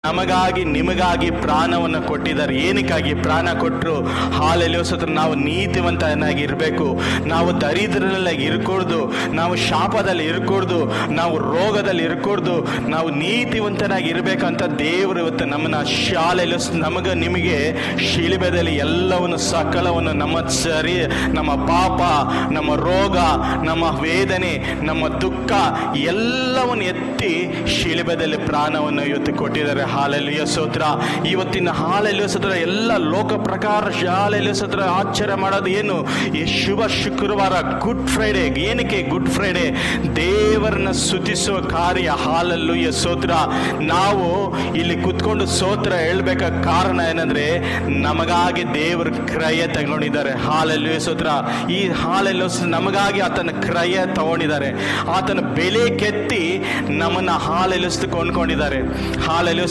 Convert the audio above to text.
ನಮಗಾಗಿ ನಿಮಗಾಗಿ ಪ್ರಾಣವನ್ನು ಕೊಟ್ಟಿದ್ದಾರೆ. ಏನಕ್ಕಾಗಿ ಪ್ರಾಣ ಕೊಟ್ಟರು? ಹಾಲೆಲೂಯ. ನಾವು ನೀತಿವಂತನಾಗಿ ಇರಬೇಕು, ನಾವು ದರಿದ್ರರಲ್ಲಿ ಇರಕೂಡ್ದು, ನಾವು ಶಾಪದಲ್ಲಿ ಇರಕೂಡ್ದು, ನಾವು ರೋಗದಲ್ಲಿ ಇರಕೂಡ್ದು, ನಾವು ನೀತಿವಂತನಾಗಿ ಇರಬೇಕಂತ ದೇವರು ಇವತ್ತು ನಮ್ಮನ್ನ ನಮಗೆ ನಿಮಗೆ ಶಿಲುಬೆದಲ್ಲಿ ಎಲ್ಲವನ್ನು ಸಕಲವನ್ನು ನಮ್ಮ ಪಾಪ, ನಮ್ಮ ರೋಗ, ನಮ್ಮ ವೇದನೆ, ನಮ್ಮ ದುಃಖ ಎಲ್ಲವನ್ನು ಎತ್ತಿ ಶಿಲುಬೆದಲ್ಲಿ ಪ್ರಾಣವನ್ನು ಇವತ್ತು ಕೊಟ್ಟಿದ್ದಾರೆ. ಹಾಲೆಲೂಯ ಸ್ತೋತ್ರ. ಇವತ್ತಿನ ಹಾಲೆಲೂಯ ಸ್ತೋತ್ರ ಎಲ್ಲ ಲೋಕ ಪ್ರಕಾರ ಹಾಲೆಲೂಯ ಸ್ತೋತ್ರ ಆಶ್ಚರ್ಯ ಮಾಡೋದು ಏನು? ಈ ಶುಭ ಶುಕ್ರವಾರ ಗುಡ್ ಫ್ರೈಡೆ. ಏನಕ್ಕೆ ಗುಡ್ ಫ್ರೈಡೆ? ದೇವರನ್ನ ಸ್ತುತಿಸುವ ಕಾರ್ಯ. ಹಾಲೆಲೂಯ ಸ್ತೋತ್ರ. ನಾವು ಇಲ್ಲಿ ಕುತ್ಕೊಂಡು ಸ್ತೋತ್ರ ಹೇಳ್ಬೇಕ ಕಾರಣ ಏನಂದ್ರೆ ನಮಗಾಗಿ ದೇವರು ಕ್ರಯ ತಗೊಂಡಿದ್ದಾರೆ. ಹಾಲೆಲೂಯ ಸ್ತೋತ್ರ. ಈ ಹಾಲೆಲೂಯ ನಮಗಾಗಿ ಆತನ ಕ್ರಯ ತಗೊಂಡಿದ್ದಾರೆ. ಆತನ ಬೆಲೆ ಕೆತ್ತಿ ನಮ್ಮನ್ನ ಹಾಲೆಲೂಯ ಕೊಂಡ್ಕೊಂಡಿದ್ದಾರೆ. ಹಾಲೆಲೂಯ.